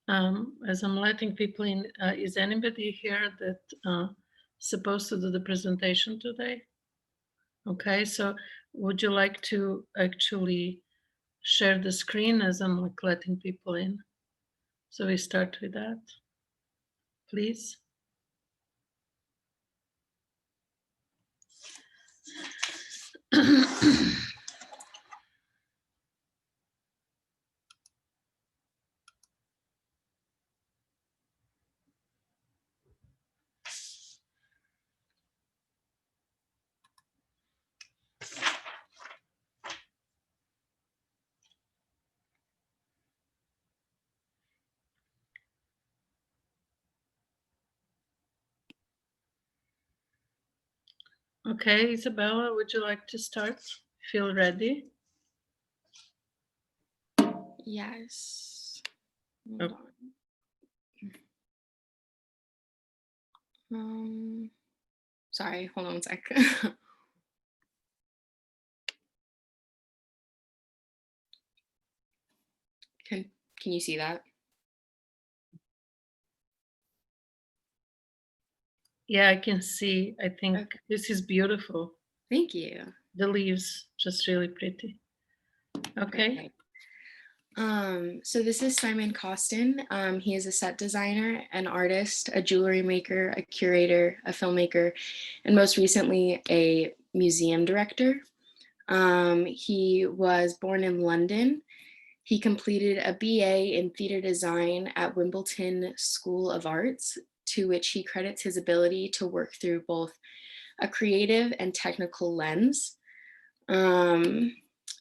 As I'm letting people in, is anybody here that supposed to do the presentation today? Okay, so would you like to actually share the screen as I'm like letting people in? So we start with that, please. Okay, Isabella, would you like to start? Feel ready? Yes. Oh. Hold on. Sorry, hold on one sec. Can you see that? Yeah, I can see. I think Okay. this is beautiful. Thank you. The leaves, just really pretty. Okay. So this is Simon Costin. He is a set designer, an artist, a jewelry maker, a curator, a filmmaker, and most recently a museum director. He was born in London. He completed a BA in theater design at Wimbledon School of Arts, to which he credits his ability to work through both a creative and technical lens.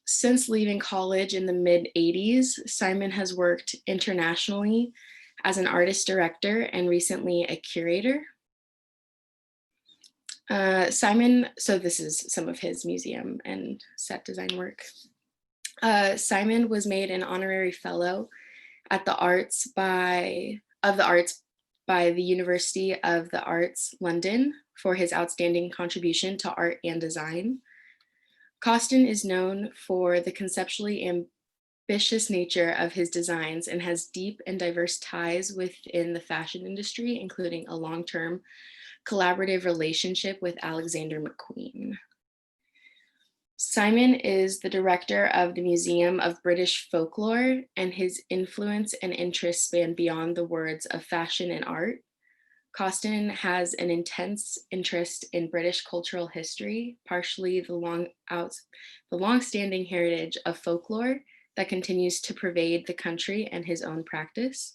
Since leaving college in the mid-'80s, Simon has worked internationally as an artist director and recently a curator. Simon, so this is some of his museum and set design work. Simon was made an honorary fellow at the Arts by the University of the Arts London for his outstanding contribution to art and design. Costin is known for the conceptually ambitious nature of his designs and has deep and diverse ties within the fashion industry, including a long-term collaborative relationship with Alexander McQueen. Simon is the director of the Museum of British Folklore, and his influence and interests span beyond the words of fashion and art. Costin has an intense interest in British cultural history, partially the long-standing heritage of folklore that continues to pervade the country and his own practice.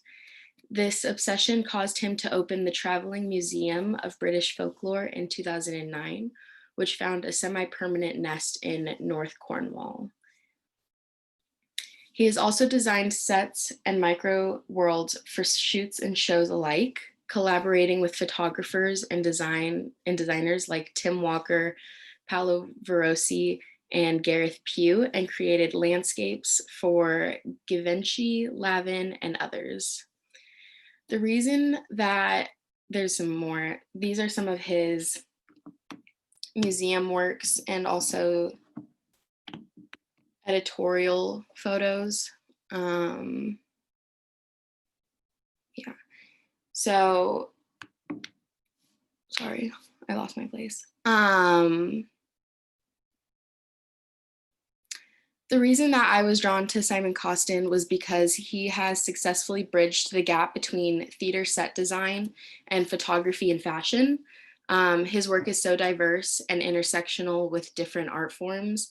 This obsession caused him to open the Traveling Museum of British Folklore in 2009, which found a semi-permanent nest in North Cornwall. He has also designed sets and micro worlds for shoots and shows alike, collaborating with photographers and designers like Tim Walker, Paolo Verosi, and Gareth Pugh, and created landscapes for Givenchy, Lavin, and others. The reason that there's some more, these are some of his museum works and also editorial photos. Yeah. So, sorry, I lost my place. The reason that I was drawn to Simon Costin was because he has successfully bridged the gap between theater set design and photography and fashion. His work is so diverse and intersectional with different art forms.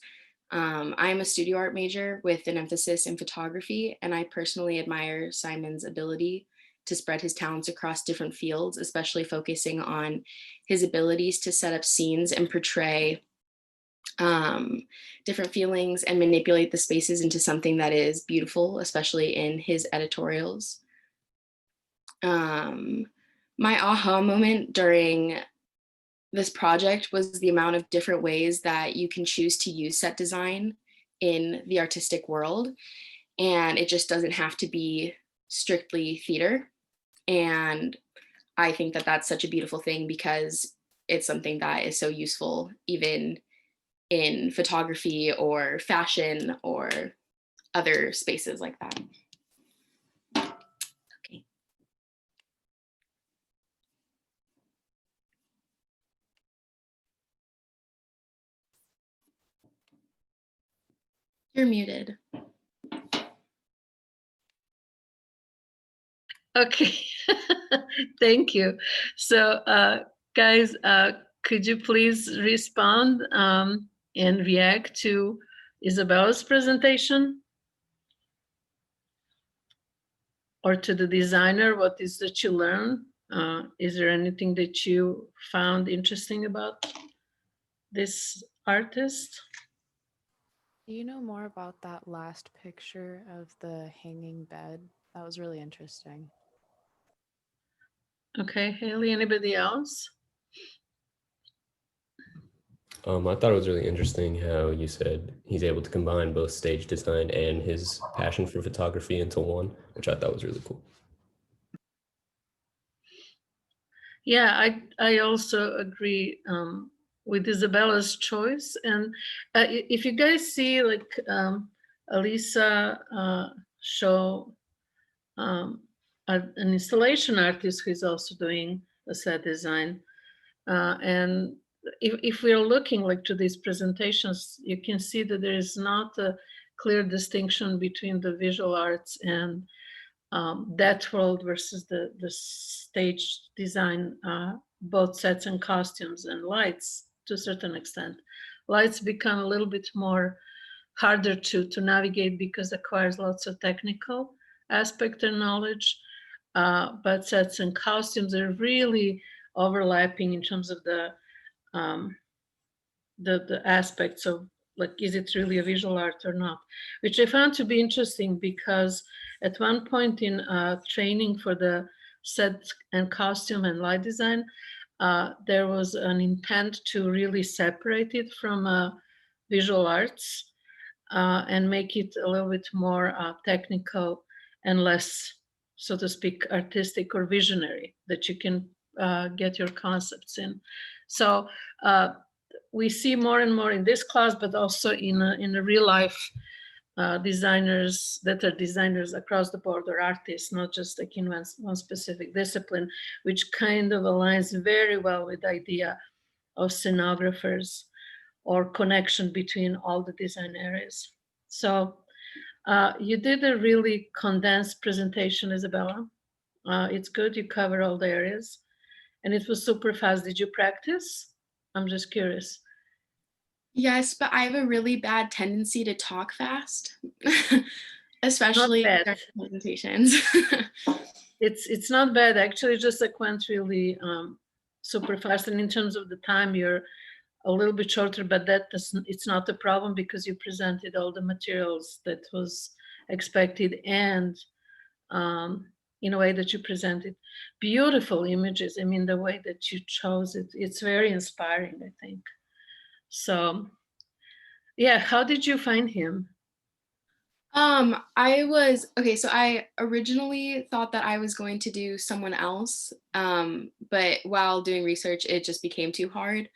I'm a studio art major with an emphasis in photography, and I personally admire Simon's ability to spread his talents across different fields, especially focusing on his abilities to set up scenes and portray different feelings and manipulate the spaces into something that is beautiful, especially in his editorials. My aha moment during this project was the amount of different ways that you can choose to use set design in the artistic world. And it just doesn't have to be strictly theater. And I think that that's such a beautiful thing because it's something that is so useful even in photography or fashion or other spaces like that. Okay. You're muted. Okay, thank you. So, guys, could you please respond and react to Isabella's presentation? Or to the designer, what is that you learn? Is there anything that you found interesting about this artist? Do you know more about that last picture of the hanging bed? That was really interesting. Okay, Haley, anybody else? I thought it was really interesting how you said he's able to combine both stage design and his passion for photography into one, which I thought was really cool. Yeah, I also agree with Isabella's choice. And if you guys see like Alisa show an installation artist who is also doing a set design. And if we're looking like to these presentations, you can see that there is not a clear distinction between the visual arts and that world versus the stage design, both sets and costumes and lights to a certain extent. Lights become a little bit more harder to navigate because it requires lots of technical aspect and knowledge. But sets and costumes are really overlapping in terms of the aspects of like, is it really a visual art or not? Which I found to be interesting because at one point in training for the set and costume and light design, there was an intent to really separate it from visual arts and make it a little bit more technical and less, so to speak, artistic or visionary, that you can get your concepts in. So we see more and more in this class, but also in the real life designers that are designers across the board or artists, not just like in one specific discipline, which kind of aligns very well with the idea of scenographers or connection between all the design areas. So you did a really condensed presentation, Isabella. It's good, you cover all the areas. And it was super fast. Did you practice? I'm just curious. Yes, but I have a really bad tendency to talk fast, especially Not bad. during presentations. It's not bad. Actually, just like went really super fast. And in terms of the time, you're a little bit shorter, but it's not a problem because you presented all the materials that was expected and in a way that you presented beautiful images. I mean, the way that you chose it, it's very inspiring, I think. So yeah, how did you find him? So I originally thought that I was going to do someone else, but while doing research, it just became too hard.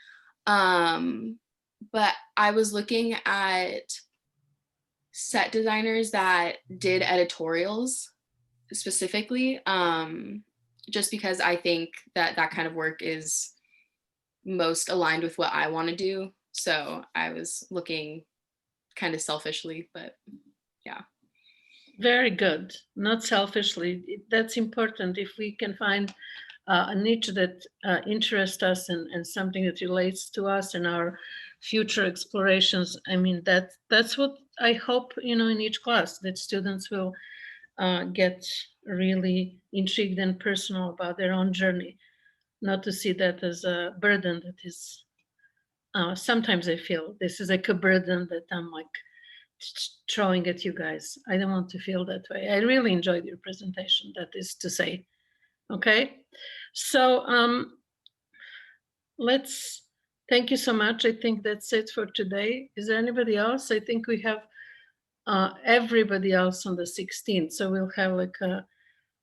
But I was looking at set designers that did editorials specifically, just because I think that that kind of work is most aligned with what I want to do. So I was looking kind of selfishly, but yeah. Very good. Not selfishly. That's important. If we can find a niche that interests us and something that relates to us and our future explorations, I mean, that's what I hope, in each class, that students will get really intrigued and personal about their own journey, not to see that as a burden that is, sometimes I feel this is like a burden that I'm like throwing at you guys. I don't want to feel that way. I really enjoyed your presentation, that is to say. Okay, so thank you so much. I think that's it for today. Is there anybody else? I think we have everybody else on the 16th, so we'll have like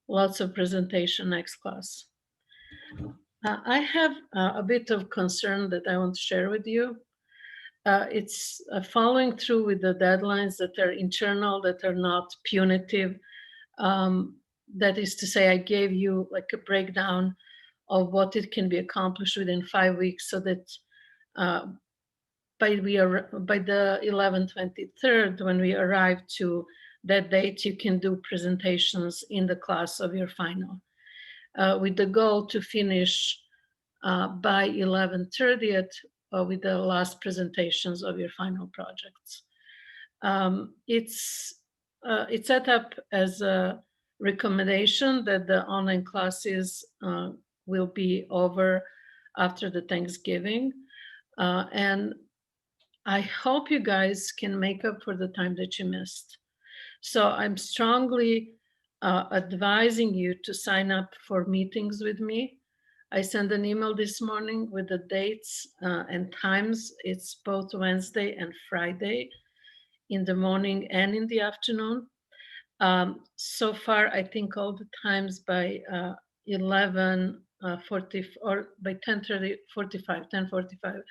lots of presentation next class. I have a bit of concern that I want to share with you. It's following through with the deadlines that are internal, that are not punitive. That is to say, I gave you like a breakdown of what it can be accomplished within 5 weeks, so that by the 11/23, when we arrive to that date, you can do presentations in the class of your final, with the goal to finish by 11/30 with the last presentations of your final projects. It's set up as a recommendation that the online classes will be over after the Thanksgiving. And I hope you guys can make up for the time that you missed. So I'm strongly advising you to sign up for meetings with me. I sent an email this morning with the dates and times. It's both Wednesday and Friday in the morning and in the afternoon. So far, I think all the times by 11:40 or by 10:45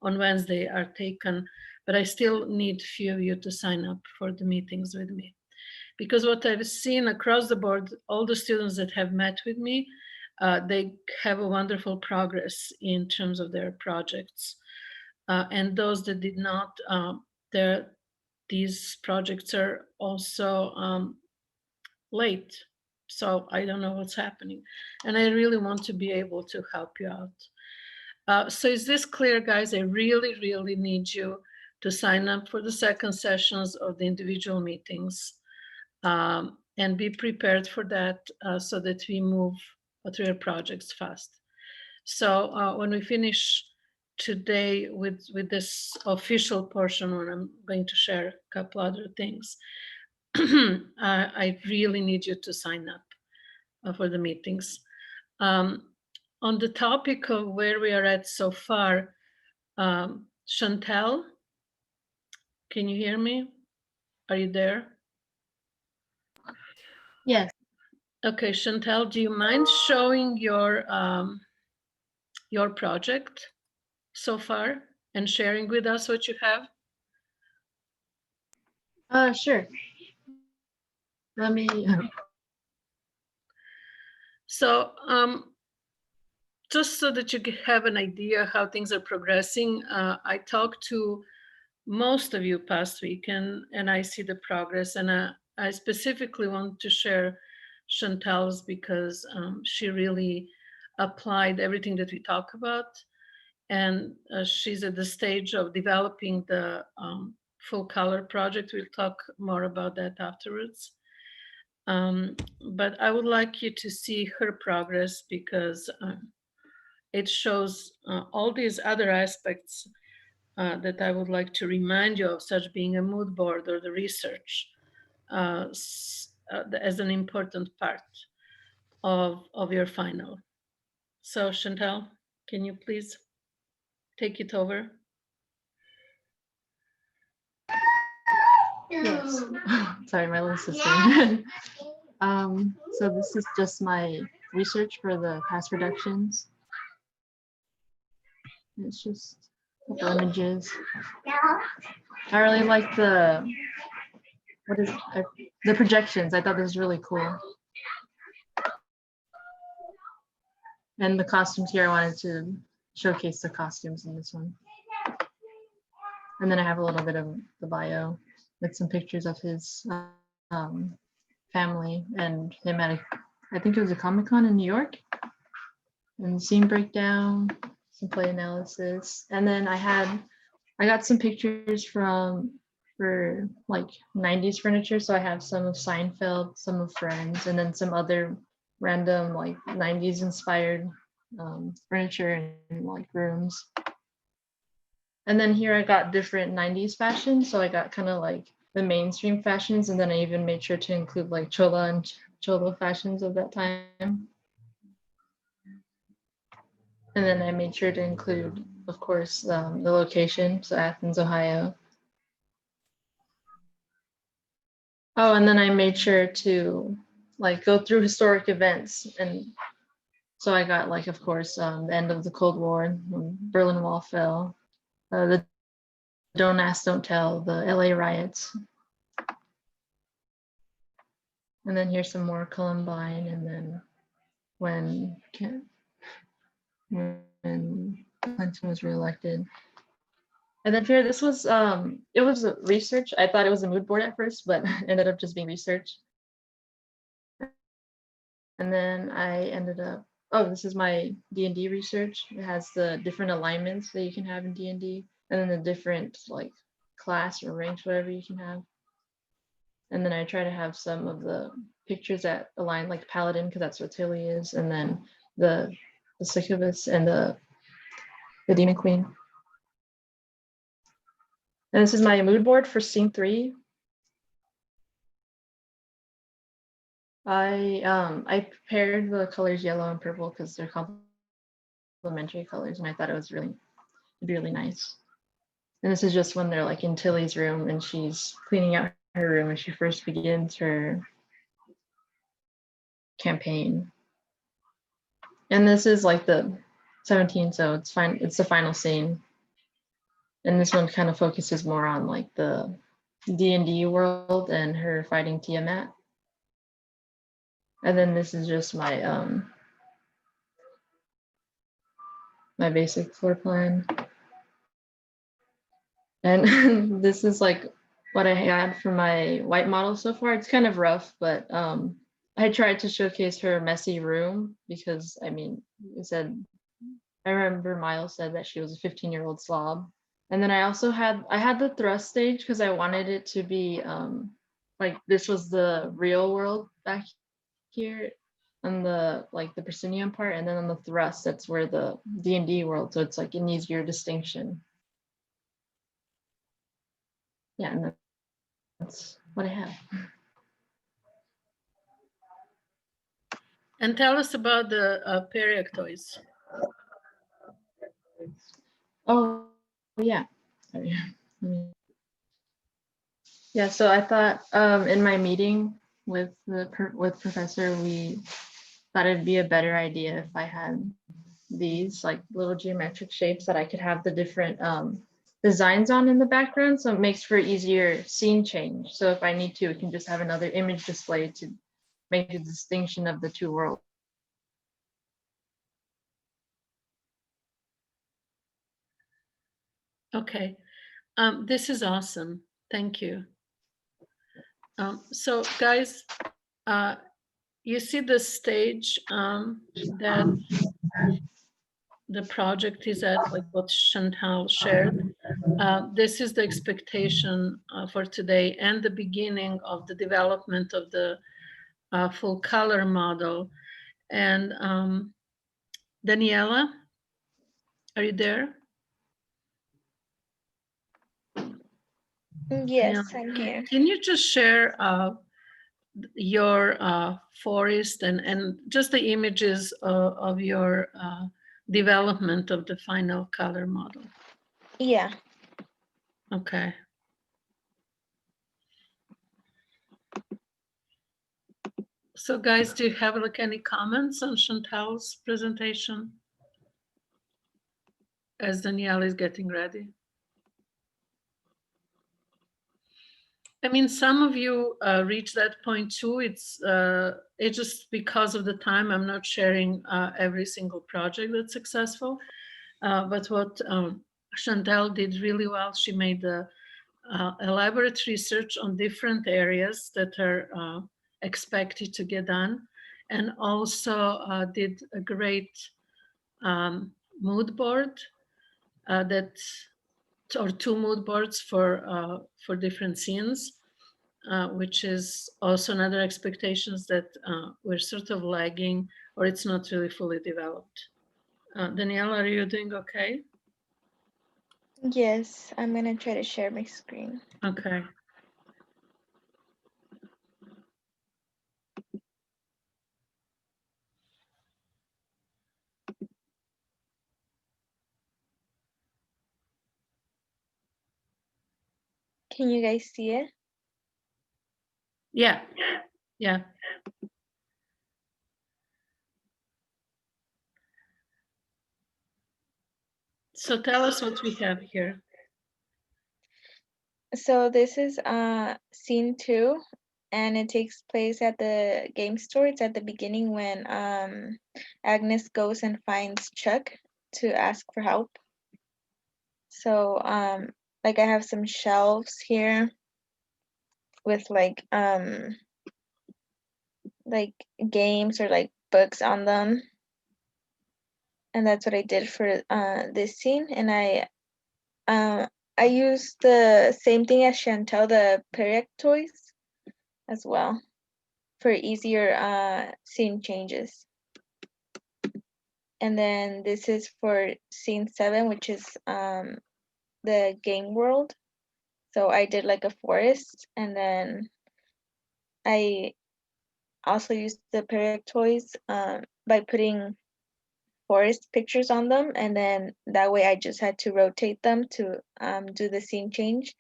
on Wednesday are taken, but I still need few of you to sign up for the meetings with me. Because what I've seen across the board, all the students that have met with me, they have a wonderful progress in terms of their projects. And those that did not, these projects are also late. So I don't know what's happening. And I really want to be able to help you out. So is this clear, guys? I really, really need you to sign up for the second sessions of the individual meetings. And be prepared for that so that we move through your projects fast. So when we finish today with this official portion, where I'm going to share a couple other things, I really need you to sign up for the meetings. On the topic of where we are at so far, Chantel, can you hear me? Are you there? Yes. Okay, Chantel, do you mind showing your project so far and sharing with us what you have? Sure. Let me. So just so that you have an idea how things are progressing, I talked to most of you past week and I see the progress, and I specifically want to share Chantel's because she really applied everything that we talk about, and she's at the stage of developing the full color project. We'll talk more about that afterwards. But I would like you to see her progress because it shows all these other aspects that I would like to remind you of, such being a mood board or the research as an important part of your final. So Chantel, can you please take it over? Yes. Sorry, my little sister. So this is just my research for the past productions. It's just a couple images. I really like the projections. I thought this was really cool. And the costumes here, I wanted to showcase the costumes in this one. And then I have a little bit of the bio with some pictures of his family and him at I think it was a Comic-Con in New York. And scene breakdown, some play analysis. And then I got some pictures for like 90s furniture. So I have some of Seinfeld, some of Friends, and then some other random like 90s inspired furniture and like rooms. And then here I got different 90s fashions. So I got kind of like the mainstream fashions, and then I even made sure to include like Chola and Cholo fashions of that time. And then I made sure to include, of course, the location, so Athens, Ohio. Oh, and then I made sure to like go through historic events. And so I got like, of course, the end of the Cold War, when Berlin Wall fell, the Don't Ask, Don't Tell, the LA riots. And then here's some more Columbine, and then when Clinton was reelected. And then here, this was it was a research. I thought it was a mood board at first, but ended up just being research. And then I ended up, oh, this is my D&D research. It has the different alignments that you can have in D&D, and then the different like class or ranks, whatever you can have. And then I try to have some of the pictures that align, like Paladin, because that's what Tilly is, and then the succubus and the Demon Queen. And this is my mood board for scene 3. I prepared the colors yellow and purple because they're complementary colors, and I thought it'd be really nice. And this is just when they're like in Tilly's room and she's cleaning out her room when she first begins her campaign. And this is like the 17, so it's fine. It's the final scene. And this one kind of focuses more on like the D&D world and her fighting Tiamat. And then this is just my my basic floor plan. And this is like what I had for my white model so far. It's kind of rough, but I tried to showcase her messy room because, I mean, I remember Miles said that she was a 15-year-old slob. And then I also had the thrust stage because I wanted it to be like this was the real world back here on the like the proscenium part, and then on the thrust, that's where the D&D world, so it's like an easier distinction. Yeah, and that's what I have. And tell us about the periactoids. Oh, yeah. Sorry. Yeah, so I thought in my meeting with with Professor, we thought it'd be a better idea if I had these like little geometric shapes that I could have the different designs on in the background, so it makes for easier scene change. So if I need to, it can just have another image display to make the distinction of the two worlds. Okay, this is awesome. Thank you. So guys, you see the stage that the project is at, like what Chantal shared. This is the expectation for today and the beginning of the development of the full color model. And Daniela, are you there? Yes, Daniela, I'm here. can you just share your forest and just the images of your development of the final color model? Yeah. Okay. So guys, do you have like any comments on Chantal's presentation as Danielle is getting ready? I mean, some of you reach that point too. It's just because of the time, I'm not sharing every single project that's successful. But what Chantal did really well, she made the elaborate research on different areas that are expected to get done, and also did a great mood board or 2 mood boards for different scenes, which is also another expectations that we're sort of lagging, or it's not really fully developed. Danielle, are you doing okay? Yes, I'm gonna try to share my screen. Okay. Can you guys see it? Yeah. Yeah. So tell us what we have here. So this is scene 2, and it takes place at the game store. It's at the beginning when Agnes goes and finds Chuck to ask for help. So like I have some shelves here with like games or like books on them. And that's what I did for this scene. And I used the same thing as Chantel, the Periac toys as well for easier scene changes. And then this is for scene 7, which is the game world. So I did like a forest, and then I also used the Periac toys by putting forest pictures on them, and then that way I just had to rotate them to do the scene change.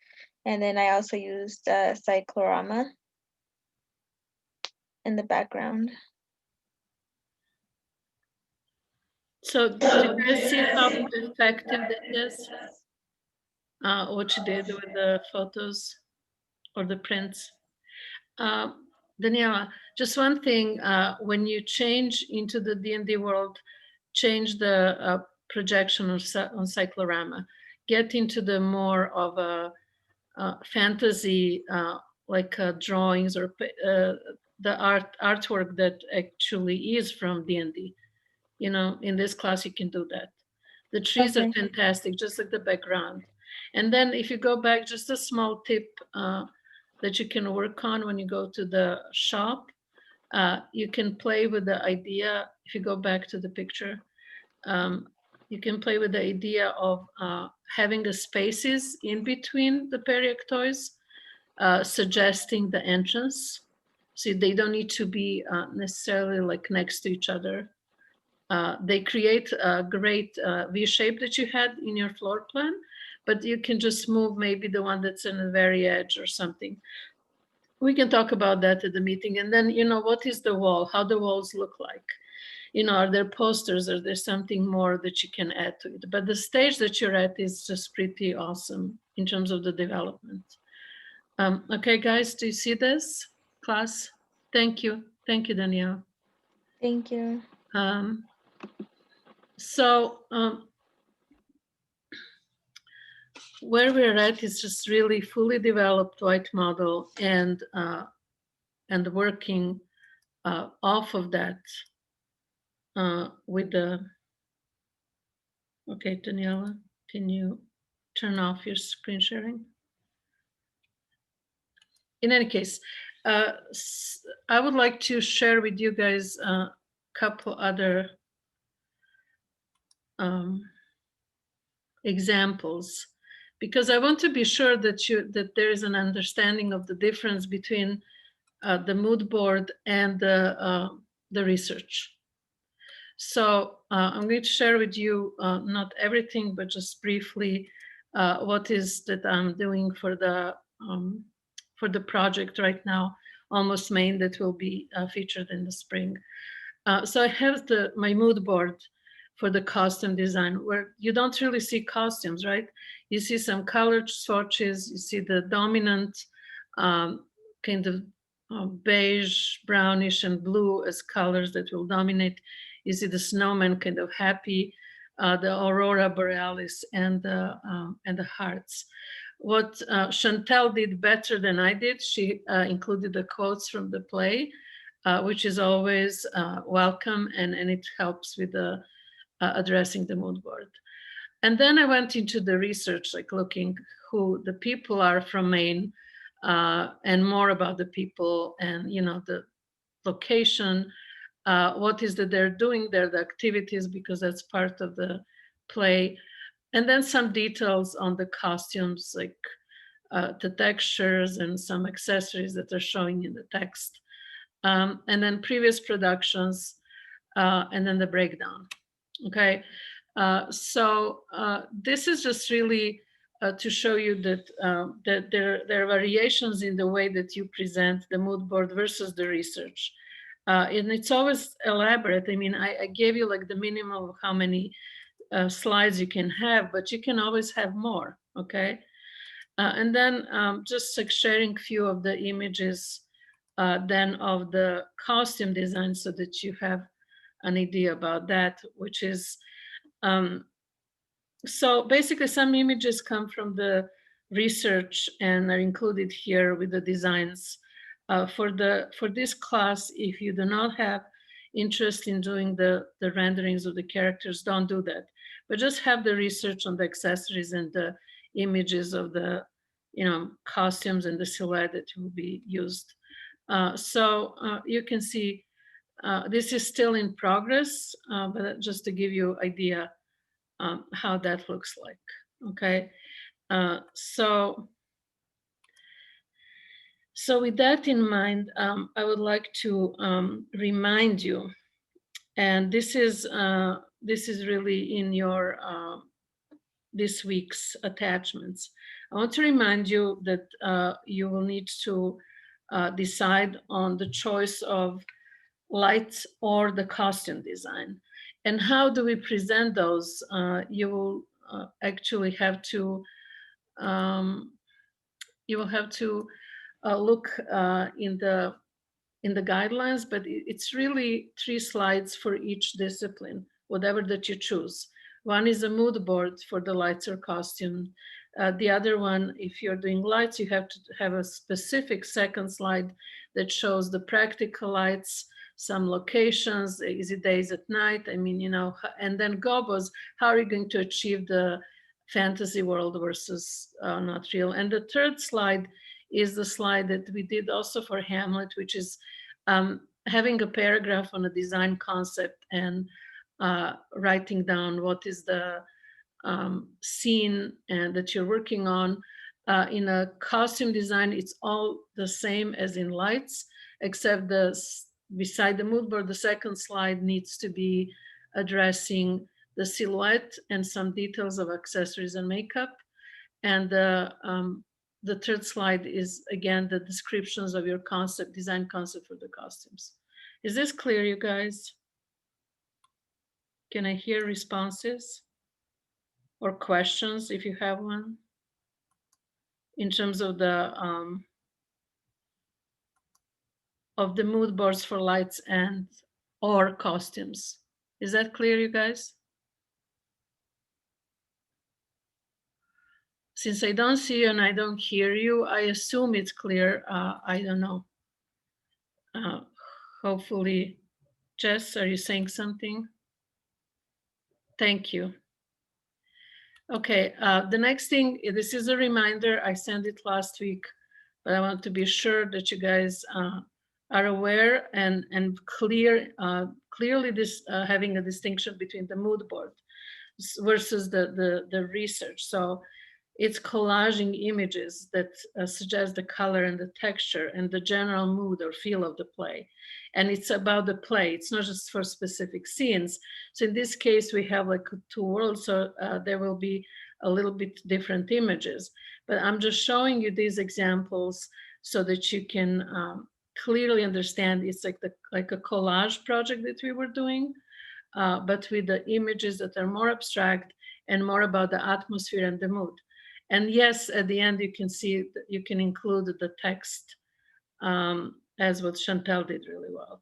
And then I also used cyclorama in the background. So did you guys see how effective that is? What you did with the photos or the prints? Daniela, just one thing, when you change into the D&D world, change the projection on cyclorama, get into the more of a fantasy, like drawings or the artwork that actually is from D&D. You know, in this class you can do that. The trees are Okay. fantastic, just like the background. And then if you go back, just a small tip that you can work on when you go to the shop, you can play with the idea. If you go back to the picture, you can play with the idea of having the spaces in between the Periac toys, suggesting the entrance. So they don't need to be necessarily like next to each other. They create a great V shape that you had in your floor plan, but you can just move maybe the one that's in the very edge or something. We can talk about that at the meeting. And then, you know, what is the wall? How the walls look like? You know, are there posters? Are there something more that you can add to it? But the stage that you're at is just pretty awesome in terms of the development. Okay, guys, do you see this class? Thank you. Thank you, Danielle. Thank you. Where we're at is just really fully developed white model and working off of that with the, okay, Daniela, can you turn off your screen sharing? In any case, I would like to share with you guys a couple other examples, because I want to be sure that there is an understanding of the difference between the mood board and the research. So I'm going to share with you not everything, but just briefly what is that I'm doing for the project right now, Almost Maine, that will be featured in the spring. So I have my mood board for the costume design, where you don't really see costumes, right? You see some color swatches, you see the dominant kind of beige, brownish, and blue as colors that will dominate. You see the snowman kind of happy, the aurora borealis, and the hearts. What Chantel did better than I did, she included the quotes from the play, which is always welcome, and it helps with the addressing the mood board. And then I went into the research, like looking who the people are from Maine, and more about the people, and you know, the location, what is that they're doing there, the activities, because that's part of the play. And then some details on the costumes, like the textures and some accessories that are showing in the text. And then previous productions, and then the breakdown. Okay, so this is just really to show you that that there are variations in the way that you present the mood board versus the research, and it's always elaborate. I mean, I gave you like the minimum of how many slides you can have, but you can always have more. Okay, and then just like sharing a few of the images then of the costume design, so that you have an idea about that, which is so basically some images come from the research and are included here with the designs. For this class, if you do not have interest in doing the renderings of the characters, don't do that. But just have the research on the accessories and the images of the costumes and the silhouette that will be used. So you can see this is still in progress, but just to give you idea how that looks like. Okay, so with that in mind, I would like to remind you, and this is really in your this week's attachments. I want to remind you that you will need to decide on the choice of lights or the costume design. And how do we present those? You will actually have to look in the guidelines, but it's really 3 slides for each discipline, whatever that you choose. One is a mood board for the lights or costume. The other one, if you're doing lights, you have to have a specific second slide that shows the practical lights, some locations, is it days at night? I mean, and then gobos, how are you going to achieve the fantasy world versus not real? And the third slide is the slide that we did also for Hamlet, which is having a paragraph on a design concept and writing down what is the scene and that you're working on. In a costume design, it's all the same as in lights, except beside the mood board, the second slide needs to be addressing the silhouette and some details of accessories and makeup. And the third slide is, again, the descriptions of your concept, design concept for the costumes. Is this clear, you guys? Can I hear responses or questions if you have one in terms of the mood boards for lights and or costumes? Is that clear, you guys? Since I don't see you and I don't hear you, I assume it's clear. I don't know. Hopefully, Jess, are you saying something? Thank you. Okay, the next thing, this is a reminder, I sent it last week, but I want to be sure that you guys are aware and clearly this having a distinction between the mood board versus the research. So it's collaging images that suggest the color and the texture and the general mood or feel of the play. And it's about the play. It's not just for specific scenes. So in this case, we have like 2 worlds. So there will be a little bit different images. But I'm just showing you these examples so that you can clearly understand it's like a collage project that we were doing, but with the images that are more abstract and more about the atmosphere and the mood. And yes, at the end, you can see, you can include the text as what Chantal did really well.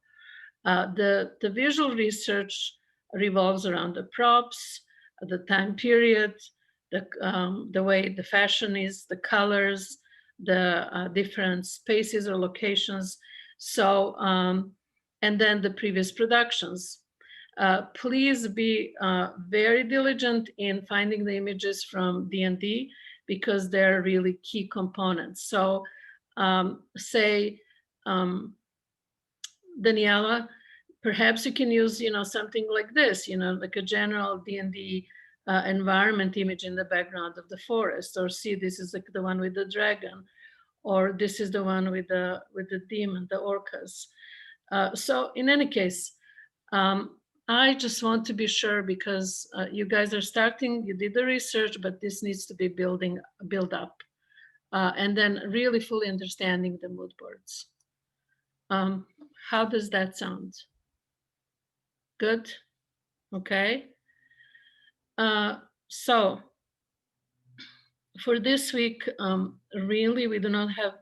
The visual research revolves around the props, the time period, the way the fashion is, the colors, the different spaces or locations. So, and then the previous productions. Please be very diligent in finding the images from D&D because they're really key components. So say, Daniela, perhaps you can use, something like this, like a general D&D environment image in the background of the forest, or see this is like the one with the dragon, or this is the one with the demon, the orcas. So in any case, I just want to be sure because you guys are starting, you did the research, but this needs to be build up. And then really fully understanding the mood boards. How does that sound? Good? Okay. So for this week, really, we do not have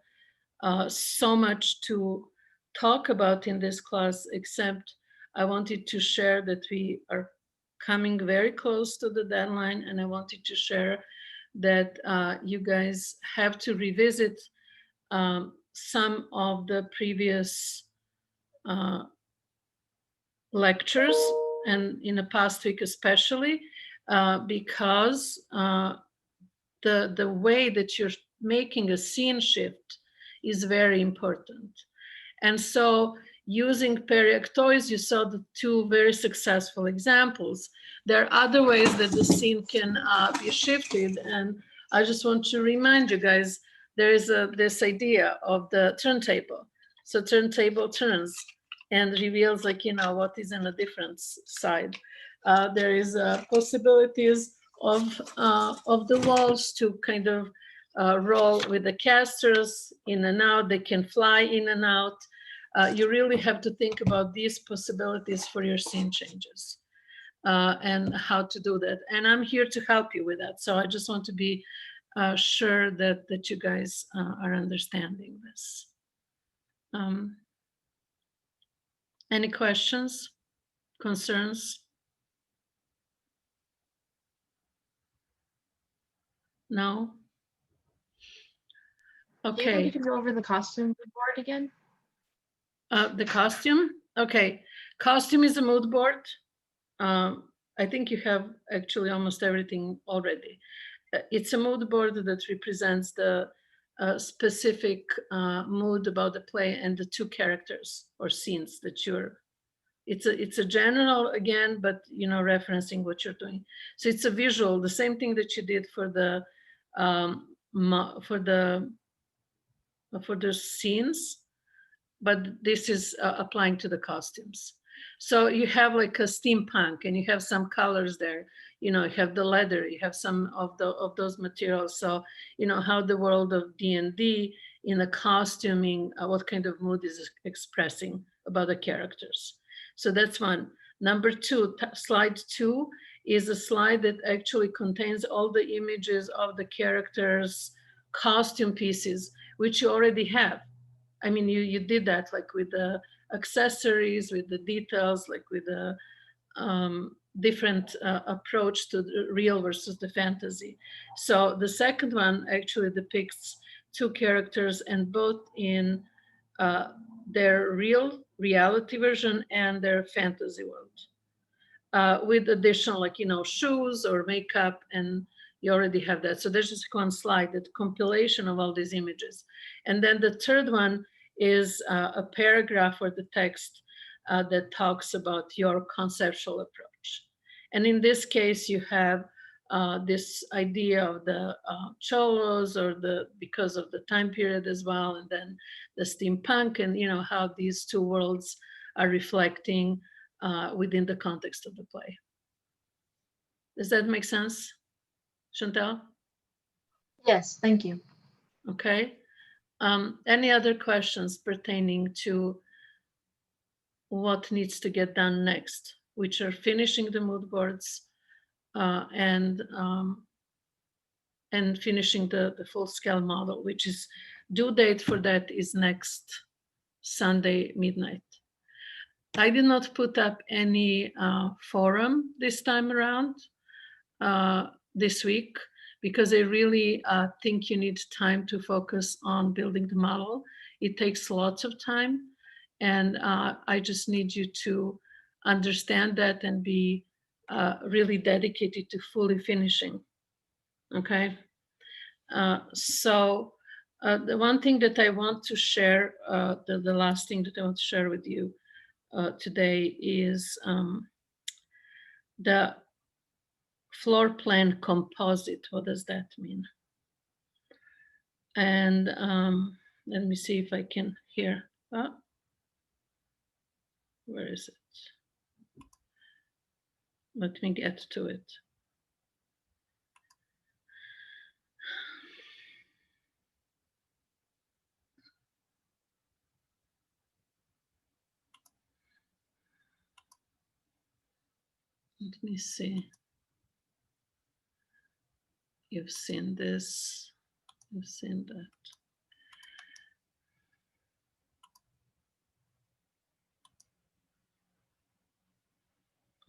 so much to talk about in this class, except I wanted to share that we are coming very close to the deadline, and I wanted to share that you guys have to revisit some of the previous lectures, and in the past week especially, because the way that you're making a scene shift is very important. And so using periactoids, you saw the two very successful examples. There are other ways that the scene can be shifted. And I just want to remind you guys, there is this idea of the turntable. So turntable turns and reveals, like, you know, what is in a different side. There is possibilities of the walls to kind of roll with the casters in and out. They can fly in and out. You really have to think about these possibilities for your scene changes and how to do that. And I'm here to help you with that. So I just want to be sure that you guys are understanding this. Any questions, concerns? No? Do you think you Okay. can go over the costume board again? The costume? Okay. Costume is a mood board. I think you have actually almost everything already. It's a mood board that represents the specific mood about the play and the two characters or scenes that you're. It's a general again, but you know, referencing what you're doing. So it's a visual, the same thing that you did for the scenes, but this is applying to the costumes. So you have like a steampunk, and you have some colors there. You know, you have the leather, you have some of those materials. So you know how the world of D&D in the costuming, what kind of mood is expressing about the characters. So that's one. Number two, slide 2 is a slide that actually contains all the images of the characters' costume pieces, which you already have. I mean, you did that like with the accessories, with the details, like with the different approach to the real versus the fantasy. So the second one actually depicts two characters, and both in their reality version and their fantasy world, with additional, like, you know, shoes or makeup, and you already have that. So there's just one slide, that compilation of all these images. And then the third one is a paragraph or the text that talks about your conceptual approach. And in this case, you have this idea of the cholos, or because of the time period as well, and then the steampunk, and you know how these two worlds are reflecting within the context of the play. Does that make sense, Chantal? Yes, thank you. Okay. Any other questions pertaining to what needs to get done next, which are finishing the mood boards and finishing the full scale model, which is due date for that is next Sunday midnight. I did not put up any forum this time around this week, because I really think you need time to focus on building the model. It takes lots of time, and I just need you to understand that and be really dedicated to fully finishing. Okay. So the one thing that I want to share, the last thing that I want to share with you today is the floor plan composite. What does that mean? And let me see if I can hear. Where is it? Let me get to it. Let me see. You've seen this. You've seen that.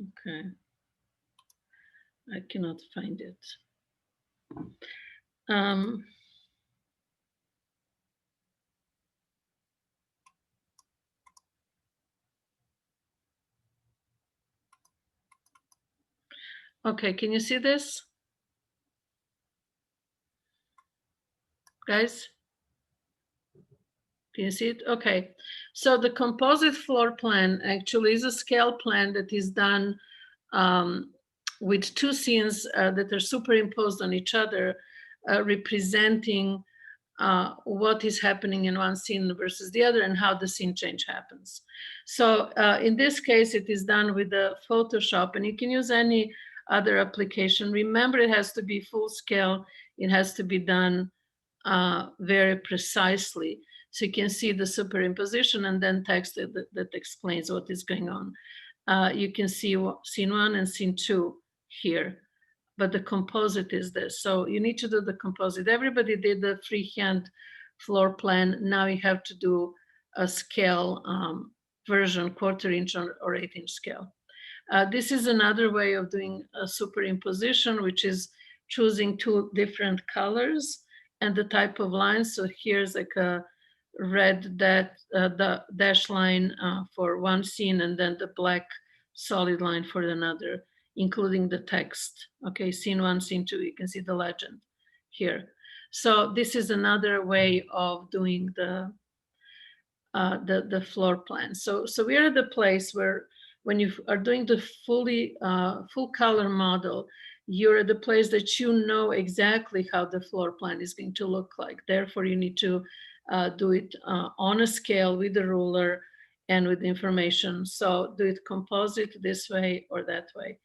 Okay. I cannot find it. Um, okay, can you see this? Guys? Can you see it? Okay. So the composite floor plan actually is a scale plan that is done with two scenes that are superimposed on each other, representing what is happening in one scene versus the other and how the scene change happens. So in this case, it is done with the Photoshop, and you can use any other application. Remember, it has to be full scale. It has to be done very precisely. So you can see the superimposition and then text that explains what is going on. You can see scene 1 and scene 2 here, but the composite is this. So you need to do the composite. Everybody did the freehand floor plan. Now you have to do a scale version, 1/4 inch or 8-inch scale. This is another way of doing a superimposition, which is choosing 2 different colors and the type of lines. So here's like a red the dash line for one scene, and then the black solid line for another, including the text. Okay, scene 1, scene 2, you can see the legend here. So this is another way of doing the floor plan. So we are at the place where when you are doing the full color model, you're at the place that you know exactly how the floor plan is going to look like. Therefore, you need to do it on a scale with the ruler and with information. So do it composite this way or that way.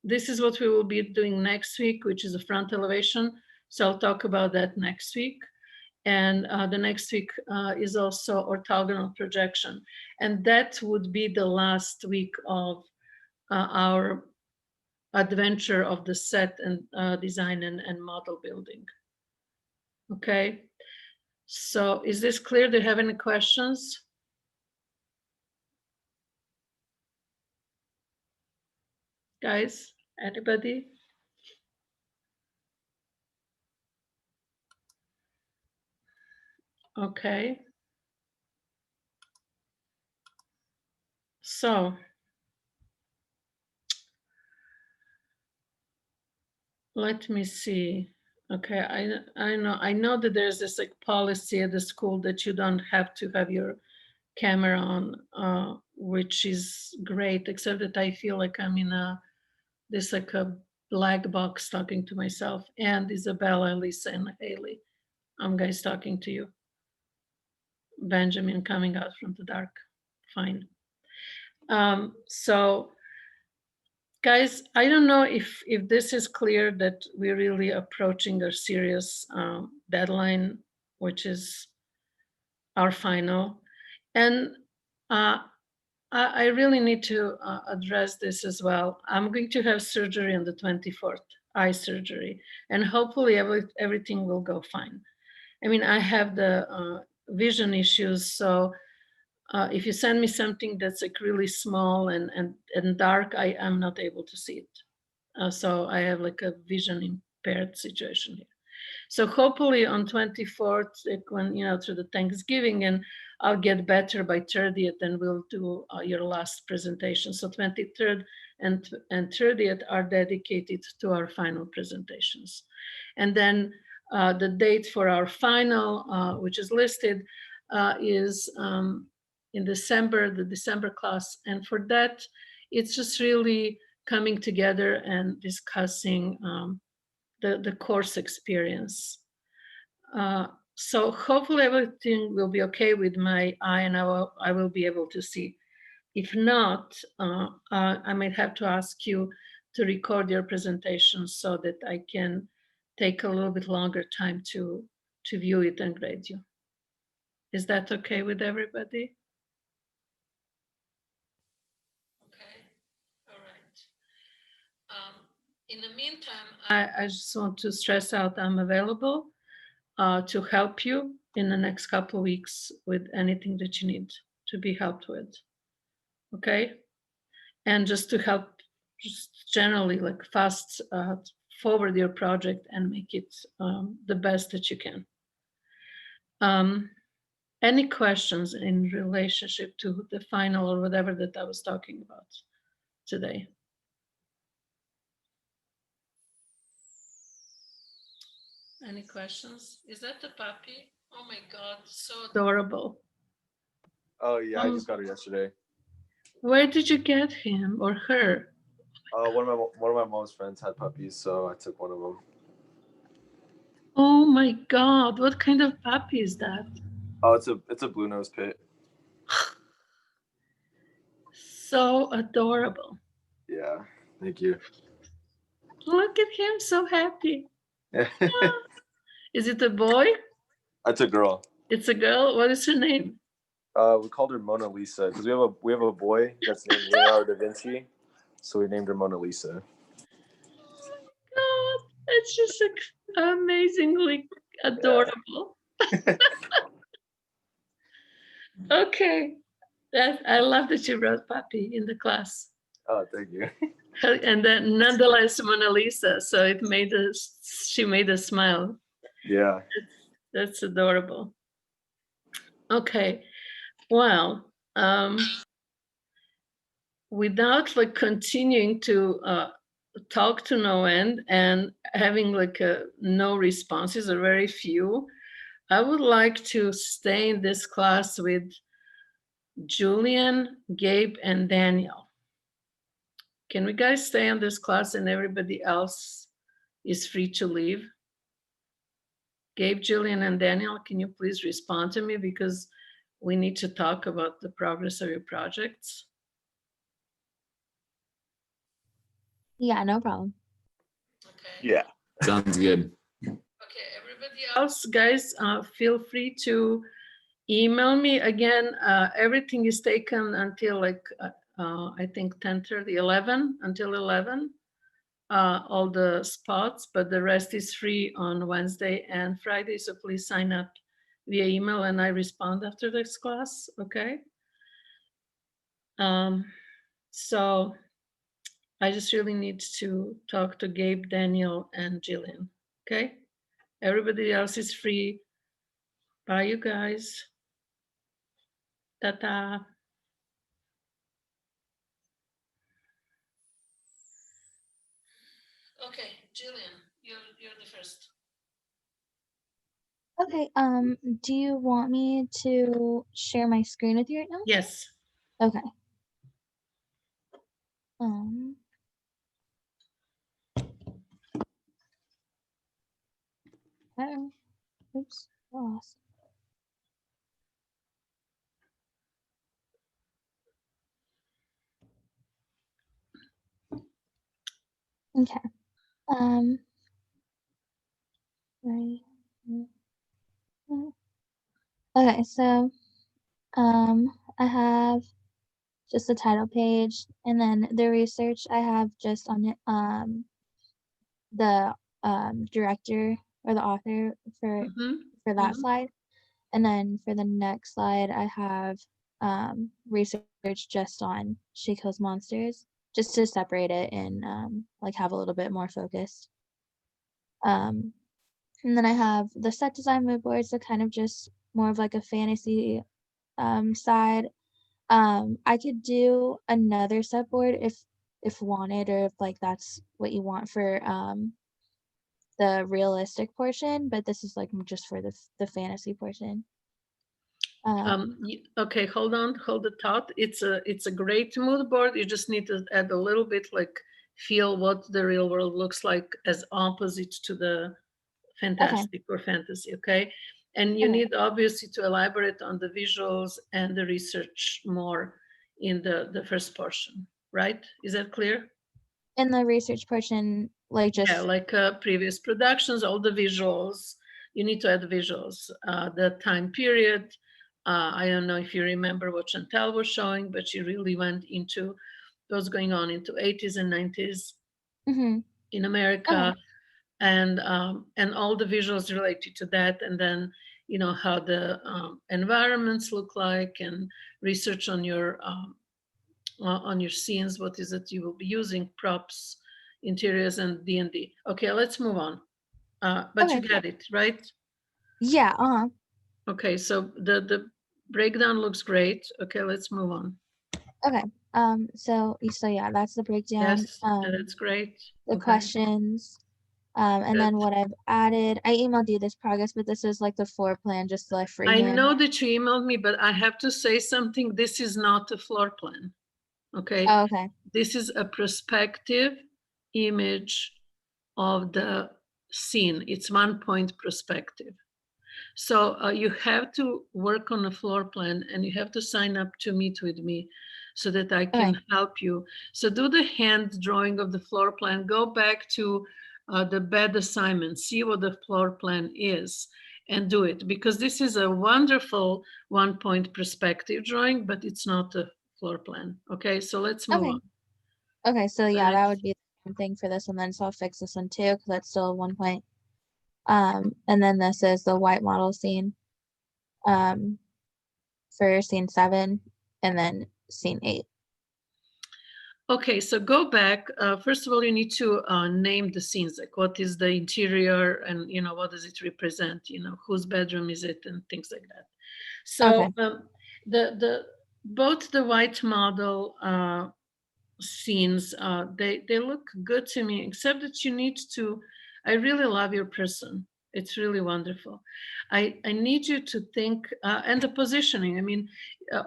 This is what we will be doing next week, which is a front elevation. So I'll talk about that next week. And the next week is also orthogonal projection. And that would be the last week of our adventure of the set and design and model building. Okay, so is this clear? Do you have any questions? Guys, anybody? Okay. So let me see. Okay, I know that there's this like policy at the school that you don't have to have your camera on, which is great, except that I feel like I'm in this like a black box talking to myself. And Isabella, Lisa, and Haley, I'm guys talking to you. Benjamin coming out from the dark. Fine. So guys, I don't know if this is clear that we're really approaching a serious deadline, which is our final. And I really need to address this as well. I'm going to have surgery on the 24th, eye surgery, and hopefully everything will go fine. I mean, I have the vision issues, so if you send me something that's like really small and dark, I'm not able to see it. So I have like a vision impaired situation here. So hopefully on 24th, like when, through the Thanksgiving, and I'll get better by 30th, and we'll do your last presentation. So 23rd and 30th are dedicated to our final presentations. And then the date for our final, which is listed, is in December, the December class. And for that, it's just really coming together and discussing the course experience. So hopefully everything will be okay with my eye, and I will be able to see. If not, I might have to ask you to record your presentation so that I can take a little bit longer time to view it and grade you. Is that okay with everybody? Okay, all right. In the meantime, I just want to stress out I'm available to help you in the next couple of weeks with anything that you need to be helped with. Okay? And just to help, just generally like fast forward your project and make it the best that you can. Any questions in relationship to the final or whatever that I was talking about today? Any questions? Is that the puppy? Oh my God, so adorable. Oh yeah, I just got her yesterday. Where did you get him or her? One of my mom's friends had puppies, so I took one of them. Oh my God, what kind of puppy is that? Oh, it's a blue nose pit. So adorable. Yeah, thank you. Look at him, so happy. Is it a boy? That's a girl. It's a girl. What is her name? We called her Mona Lisa because we have a boy that's named Leonardo da Vinci, so we named her Mona Lisa. God, it's just amazingly adorable. Okay, I love that you wrote puppy in the class. Oh, thank you. And then nonetheless Mona Lisa, so she made us smile. Yeah. That's adorable. Okay, well, without like continuing to talk to no end and having like no responses or very few, I would like to stay in this class with Julian, Gabe, and Daniel. Can we guys stay on this class and everybody else is free to leave? Gabe, Julian, and Daniel, can you please respond to me because we need to talk about the progress of your projects? Yeah, no problem. Okay. Yeah. Sounds good. Okay, everybody else, guys, feel free to email me. Again, everything is taken until like, I think 10:30, 11, until 11, all the spots, but the rest is free on Wednesday and Friday. So please sign up via email and I respond after this class, okay? So I just really need to talk to Gabe, Daniel, and Jillian, okay? Everybody else is free. Bye, you guys. Ta-ta. Okay, Jillian, you're the first. Okay, do you want me to share my screen with you right now? Yes. Okay. Oops, lost. Okay. Right. Okay, so I have just the title page and then the research I have just on it the director or the author for that slide. And then for the next slide I have research just on She Kills Monsters, just to separate it and like have a little bit more focused. And then I have the set design mood boards, so kind of just more of like a fantasy side. I could do another set board if wanted, or if like that's what you want for the realistic portion, but this is like just for the fantasy portion. Okay, hold the thought. It's a great mood board. You just need to add a little bit like feel what the real world looks like as opposite to the fantastic or fantasy, okay? And you need obviously to elaborate on the visuals and the research more in the first portion, right? Is that clear? In the research portion, like just... Yeah, like previous productions, all the visuals, you need to add visuals. The time period, I don't know if you remember what Chantal was showing, but she really went into what's going on into 80s and 90s in America. And all the visuals related to that, and then you know how the environments look like, and research on your scenes. What is it you will be using? Props, interiors and D&D. Okay, let's move on. But you Okay. get it, right? Yeah. Okay, so the breakdown looks great. Okay, let's move on. Okay. So yeah, that's the breakdown. Yes, that's great. The Okay. questions. And then what I've added, I emailed you this progress, but this is like the floor plan, just like I freehand. know that you emailed me, but I have to say something. This is not a floor plan. Okay. Oh, okay. This is a perspective image of the scene. It's 1 point perspective. So you have to work on a floor plan and you have to sign up to meet with me so that I can help you. So do the hand drawing of the floor plan, go back to the bed assignment, see what the floor plan is and do it, because this is a wonderful 1 point perspective drawing, but it's not a floor plan. Okay, so let's move on. Okay, so yeah, that Next. would be the same thing for this one then. So I'll fix this one too, because that's still 1 point. And then this is the white model scene for scene 7 and then scene 8. Okay, so go back. First of all, you need to name the scenes, like what is the interior and, you know, what does it represent, you know, whose bedroom is it and things like that. So the both the white model scenes, they look good to me, except that you need to, I really love your person. It's really wonderful. I need you to think, and the positioning, I mean,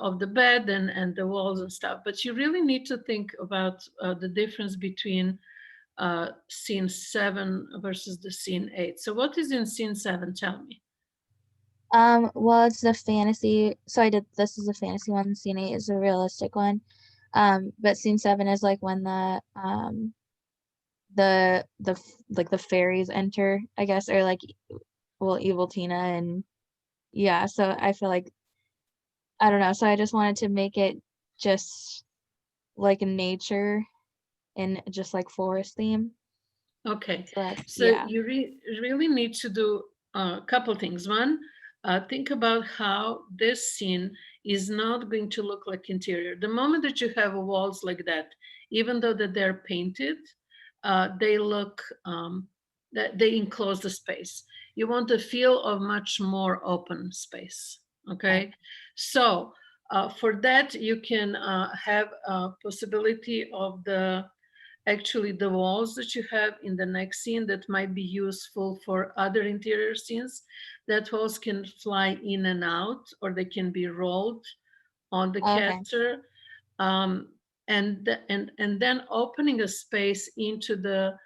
of the bed and the walls and stuff, but you really need to think about the difference between scene 7 versus the scene 8. So what is in scene 7? Tell me. Well, it's the fantasy. So this is a fantasy one. Scene 8 is a realistic one. But scene 7 is like when the fairies enter, I guess, or like, well, evil Tina, and yeah. So I feel like, I don't know. So I just wanted to make it just like nature and just like forest theme. Okay, So yeah. you really need to do a couple things. One, think about how this scene is not going to look like interior. The moment that you have walls like that, even though that they're painted, they look, that they enclose the space. You want a feel of much more open space, okay? So for that, you can have a possibility of actually the walls that you have in the next scene that might be useful for other interior scenes. That walls can fly in and out, or they can be rolled on the caster. And then opening a space into the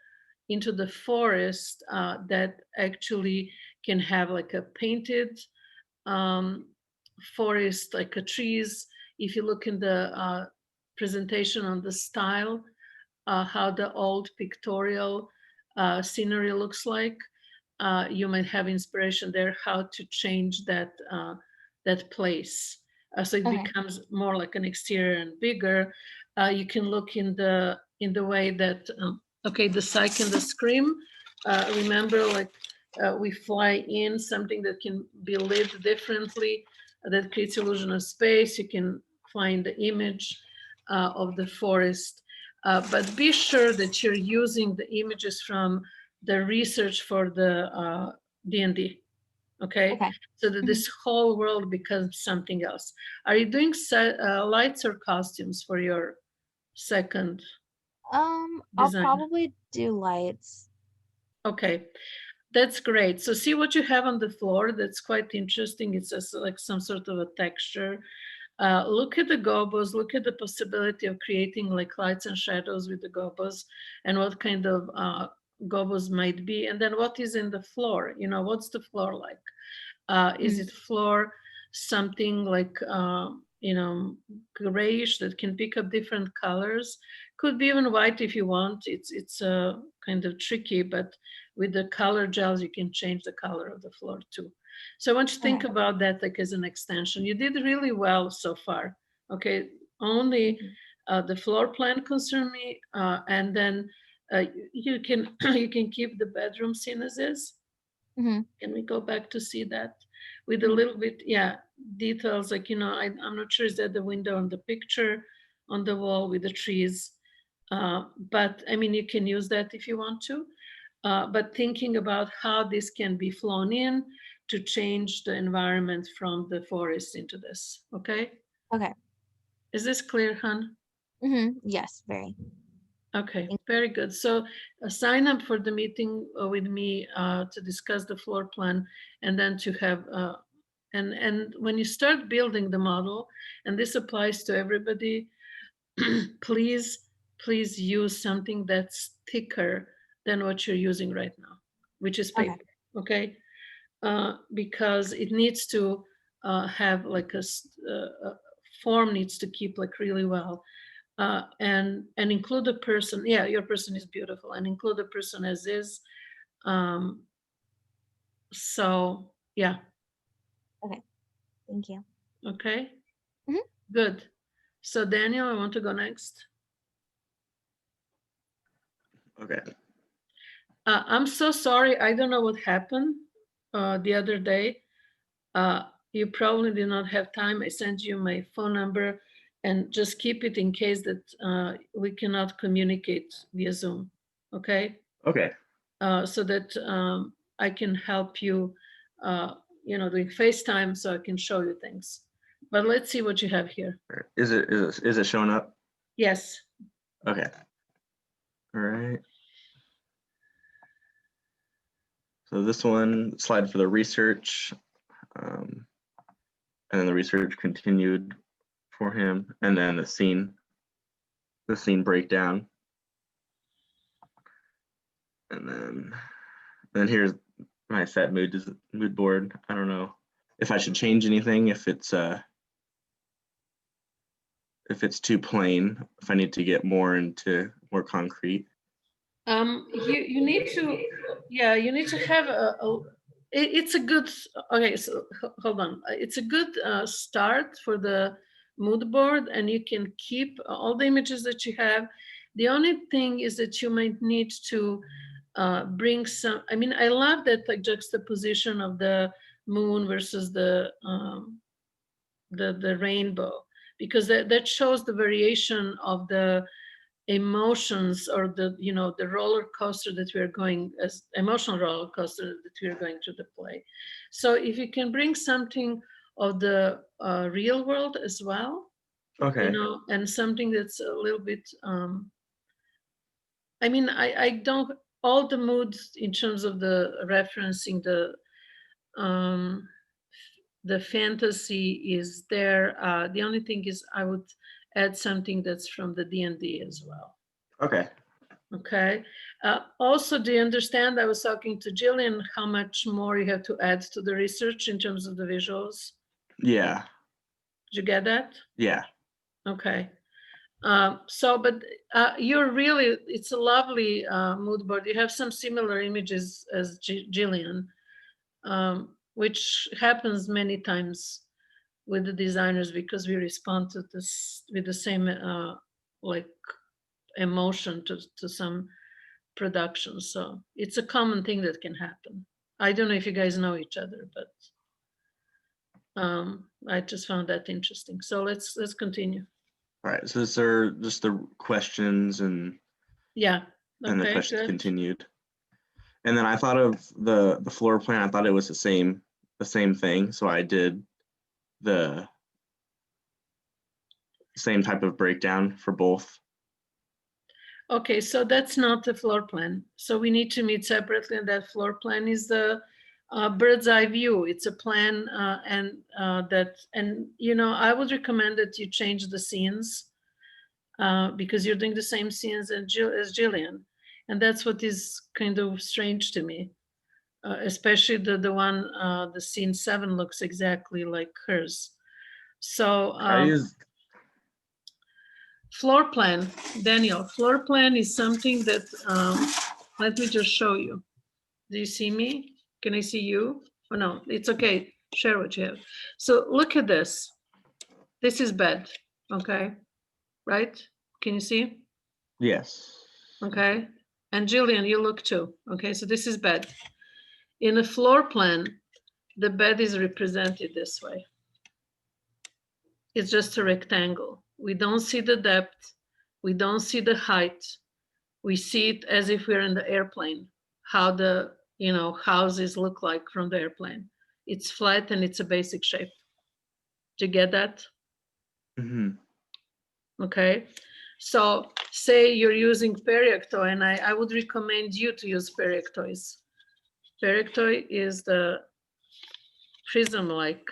forest that actually can have like a painted forest, like a trees. If you look in the presentation on the style, how the old pictorial scenery looks like. You might have inspiration there how to change that place. So it becomes more like an exterior and bigger. You can look in the way that the psych and the scream. Remember, like we fly in something that can be lit differently, that creates illusion of space. You can find the image of the forest. But be sure that you're using the images from the research for the D&D, okay? So that this whole world becomes something else. Are you doing lights or costumes for your second I'll design? probably do lights. Okay, that's great. So see what you have on the floor. That's quite interesting. It's just like some sort of a texture. Look at the gobos, look at the possibility of creating like lights and shadows with the gobos and what kind of gobos might be. And then what is in the floor? You know, what's the floor like? Is it floor something like, you know, grayish that can pick up different colors? Could be even white if you want. It's kind of tricky, but with the color gels, you can change the color of the floor too. So I want you to think about that like as an extension. You did really well so far. Okay, only the floor plan concerned me, and then you can you can keep the bedroom scene as is. Can we go back to see that with a little bit, details, like, you know, I'm not sure, is that the window on the picture on the wall with the trees? But I mean, you can use that if you want to. But thinking about how this can be flown in to change the environment from the forest into this. Okay. Okay. Is this clear, Han? Yes, very. Okay, Thank very good. So sign up for the meeting with me to discuss the floor plan, and then to have, and when you start building the model, and this applies to everybody, please use something that's thicker than what you're using right now, which is Okay. paper, okay? Because it needs to have like a form needs to keep like really well. And include the person. Yeah, your person is beautiful, and include the person as is. So yeah, Thank you. okay, Mhm. good. So Daniel, I want to go next. Okay. I'm so sorry. I don't know what happened the other day. You probably did not have time. I sent you my phone number, and just keep it in case that we cannot communicate via Zoom. Okay. Okay. So that I can help you, doing FaceTime, so I can show you things. But let's see what you have here. Is it showing up? Yes. Okay. All right. So this one, slide for the research, and then the research continued for him, and then the scene breakdown, and then here's my set mood board. I don't know if I should change anything, if it's too plain, if I need to get more concrete. You need to, yeah, you need to have it's a good, okay, so hold on. It's a good start for the mood board, and you can keep all the images that you have. The only thing is that you might need to bring some, I mean, I love that like juxtaposition of the moon versus the rainbow, because that shows the variation of the emotions, or the roller coaster that we're going, as emotional roller coaster that we're going through the play. So if you can bring something of the real world as well, Okay. and something that's a little bit I mean, I don't, all the moods in terms of the referencing the fantasy is there. The only thing is I would add something that's from the D&D as well. Okay. Okay. Also, do you understand? I was talking to Jillian how much more you have to add to the research in terms of the visuals. Yeah. Did you get that? Yeah. Okay. But you're really, it's a lovely mood board. You have some similar images as Jillian, which happens many times with the designers, because we respond to this with the same like emotion to some production. So it's a common thing that can happen. I don't know if you guys know each other, but I just found that interesting. So let's continue. All right. So these are just the questions, and yeah, okay, and the questions good. continued. And then I thought of the floor plan. I thought it was the same thing. So I did the same type of breakdown for both. Okay, so that's not the floor plan. So we need to meet separately, and that floor plan is the bird's eye view. It's a plan, and I would recommend that you change the scenes because you're doing the same scenes as Jillian, and that's what is kind of strange to me, especially the one, the scene 7 looks exactly like hers. So floor plan, Daniel, floor plan is something that, let me just show you. Do you see me? Can I see you? Oh no, it's okay. Share what you have. So look at this. This is bed, okay? Right? Can you see? Yes. Okay. And Jillian, you look too. Okay, so this is bed. In a floor plan, the bed is represented this way. It's just a rectangle. We don't see the depth. We don't see the height. We see it as if we're in the airplane, how the, you know, houses look like from the airplane. It's flat and it's a basic shape. Do you get that? Hmm. Okay. So say you're using perioctoi, and I would recommend you to use perioctois. Perioctoi is the prism-like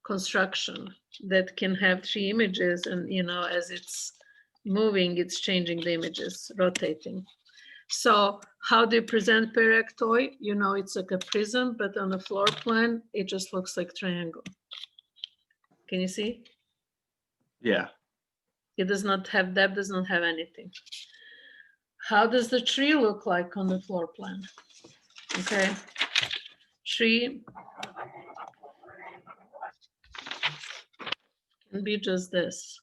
construction that can have 3 images, and you know, as it's moving, it's changing the images, rotating. So how do you present perioctoi? You know, it's like a prism, but on the floor plan, it just looks like triangle. Can you see? Yeah. It does not have depth, does not have anything. How does the tree look like on the floor plan? Okay, tree can be just this.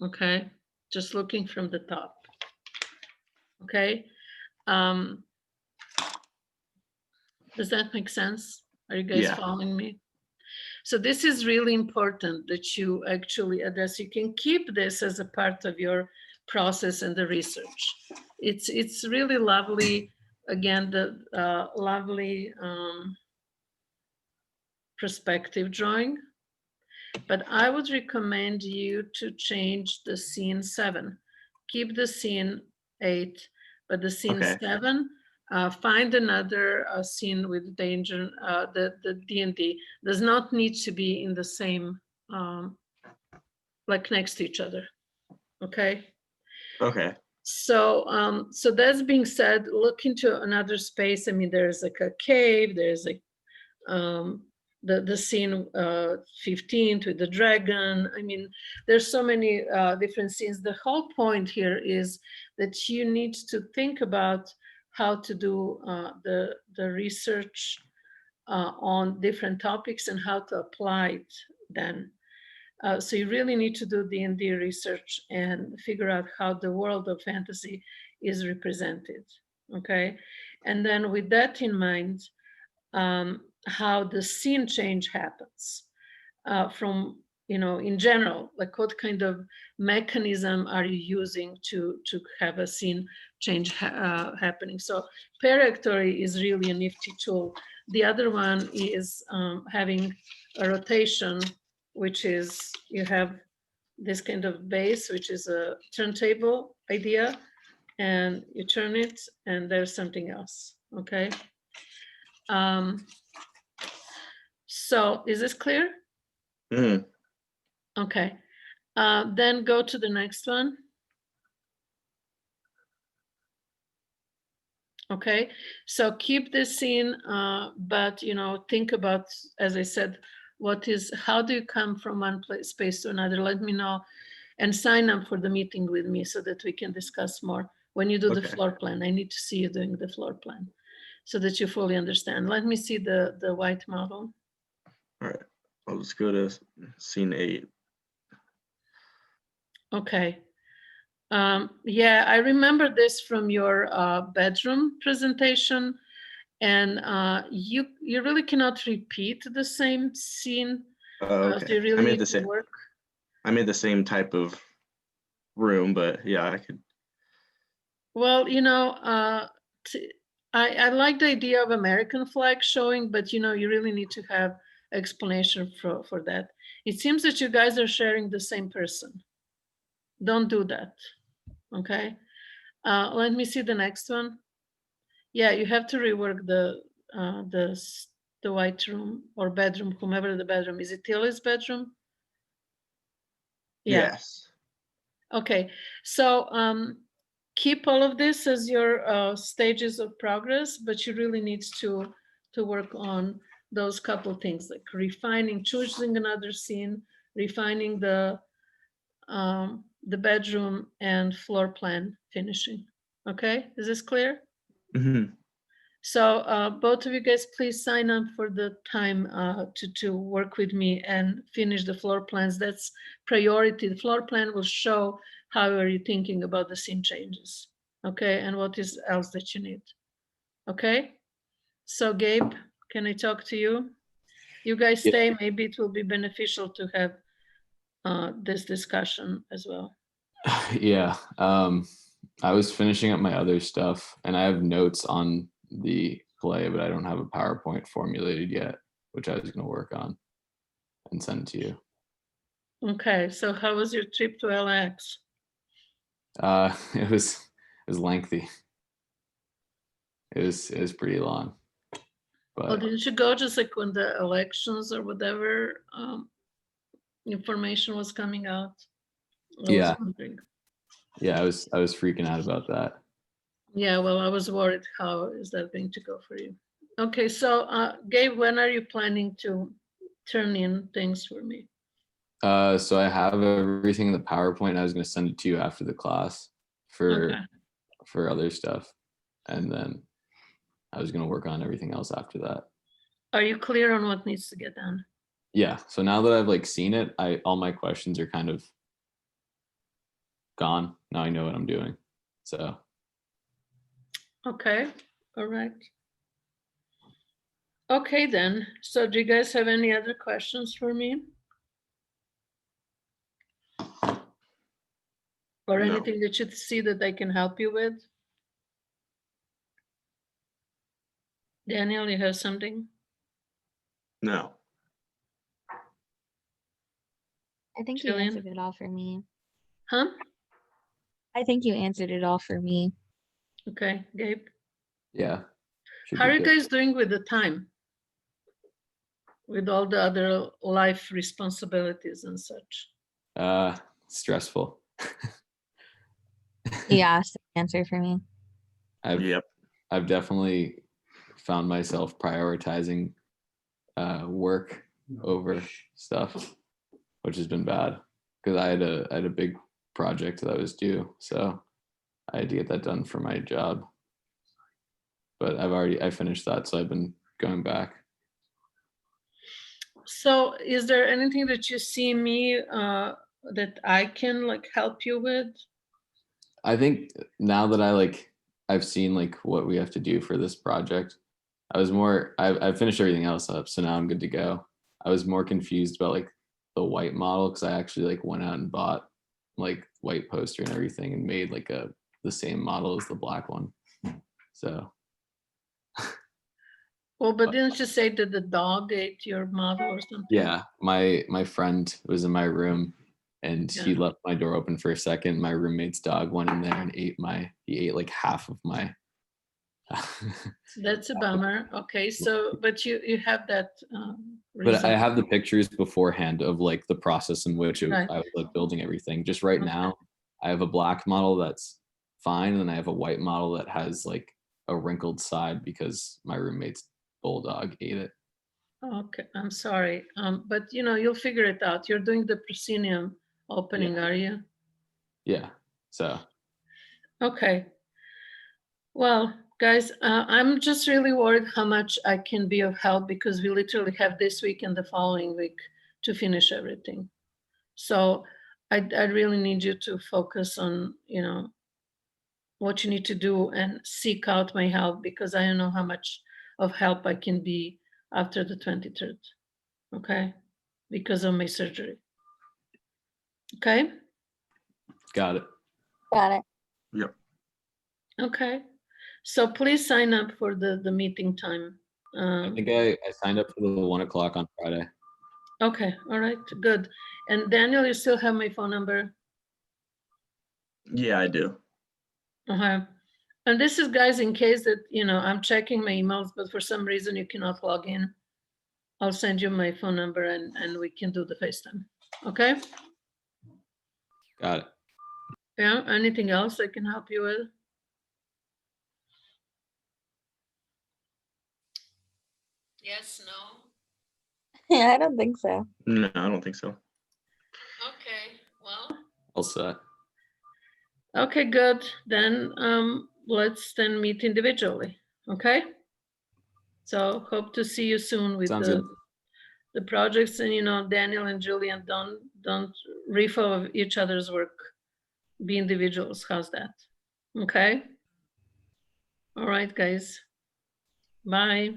Okay, just looking from the top. Okay, does that make sense? Are you guys Yeah. following me? So this is really important that you actually address. You can keep this as a part of your process and the research. It's really lovely. Again, the lovely perspective drawing. But I would recommend you to change the scene 7. Keep the scene 8, but the scene Okay. 7, find another scene with danger. The D&D does not need to be in the same, like next to each other. Okay. Okay. So, so that's being said, look into another space. I mean, there's like a cave. There's like the scene 15th with the dragon. I mean, there's so many different scenes. The whole point here is that you need to think about how to do the research on different topics and how to apply it then. So you really need to do D&D research and figure out how the world of fantasy is represented, okay? And then with that in mind, how the scene change happens from, you know, in general, like what kind of mechanism are you using to have a scene change happening? So perioctoi is really a nifty tool. The other one is having a rotation, which is you have this kind of base, which is a turntable idea, and you turn it and there's something else, okay? So is this clear? Mm. Okay. Then go to the next one. Okay, so keep this scene, but you know, think about, as I said, how do you come from one space to another? Let me know and sign up for the meeting with me so that we can discuss more. When you do the Okay. floor plan, I need to see you doing the floor plan so that you fully understand. Let me see the white model. All right. I'll just go to scene 8. Okay. Yeah, I remember this from your bedroom presentation, and you really cannot repeat the same scene. Okay. So you really need to work. I made the same type of room, but yeah, I could. Well, you know, I like the idea of American flag showing, but you know, you really need to have explanation for that. It seems that you guys are sharing the same person. Don't do that. Okay. Let me see the next one. Yeah, you have to rework the white room or bedroom, whomever the bedroom is. It Tilly's bedroom? Yeah. Yes. Okay. So keep all of this as your stages of progress, but you really need to work on those couple things like refining, choosing another scene, refining the bedroom and floor plan finishing. Okay, is this clear? Mm-hmm. So both of you guys, please sign up for the time to work with me and finish the floor plans. That's priority. The floor plan will show how are you thinking about the scene changes, okay, and what is else that you need, okay? So Gabe, can I talk to you? You guys Yeah. stay. Maybe it will be beneficial to have this discussion as well. Yeah. I was finishing up my other stuff and I have notes on the play, but I don't have a PowerPoint formulated yet, which I was going to work on and send to you. Okay, so how was your trip to LAX? It was lengthy. It was pretty long. Well, But didn't you go just like when the elections or whatever information was coming out? I was yeah, wondering. yeah, I was freaking out about that. Yeah, well, I was worried how is that going to go for you. Okay, so Gabe, when are you planning to turn in things for me? So I have everything in the PowerPoint. I was going to send it to you after the class Okay. for other stuff, and then I was going to work on everything else after that. Are you clear on what needs to get done? Yeah. So now that I've like seen it, all my questions are kind of gone. Now I know what I'm doing. So Okay, all right. Okay then, so do you guys have any other questions for me? Or No. anything that you see that I can help you with? Daniel, you have something? No. I think you Jillian? answered it all for me. Huh? I think you answered it all for me. Okay, Gabe. yeah. Should How be are you good. guys doing with the time? With all the other life responsibilities and such? Stressful. Yeah, same answer for me. Yep. I've definitely found myself prioritizing work over stuff, which has been bad because I had a big project that was due, so I had to get that done for my job. But I finished that, so I've been going back. So is there anything that you see me that I can like help you with? I think now that I've seen like what we have to do for this project, I finished everything else up, so now I'm good to go. I was more confused about like the white model because I actually like went out and bought like white poster and everything and made like the same model as the black one. So Well, but didn't you say that the dog ate your model or something? yeah, my friend was in my room and he Yeah. left my door open for a second. My roommate's dog went in there and he ate like half of my That's a bummer. Okay, so but you have that but I reason. have the pictures beforehand of like the process in which Right. I was like building everything. Just right Okay. now, I have a black model that's fine, and then I have a white model that has like a wrinkled side because my roommate's bulldog ate it. Okay, I'm sorry. But you know, you'll figure it out. You're doing the proscenium opening, are you? Yeah. So Okay. Well, guys, I'm just really worried how much I can be of help because we literally have this week and the following week to finish everything. So I really need you to focus on, you know, what you need to do and seek out my help because I don't know how much of help I can be after the 23rd. Okay? Because of my surgery. Okay? got it. Got it. Yep. Okay. So please sign up for the meeting time. I think I signed up for the 1 o'clock on Friday. Okay, all right, good. And Daniel, you still have my phone number? Yeah, I do. Uh-huh. And this is, guys, in case that, you know, I'm checking my emails, but for some reason you cannot log in. I'll send you my phone number and we can do the FaceTime. Okay? Got it. Yeah, anything else I can help you with? Yes, no? Yeah, I don't think so. No, I don't think so. Okay, well. All set. Okay, good. Then let's then meet individually, okay? So hope to see you soon with Sounds good. the projects, and you know, Daniel and Julian, don't riff of each other's work. Be individuals. How's that? Okay. All right, guys. Bye.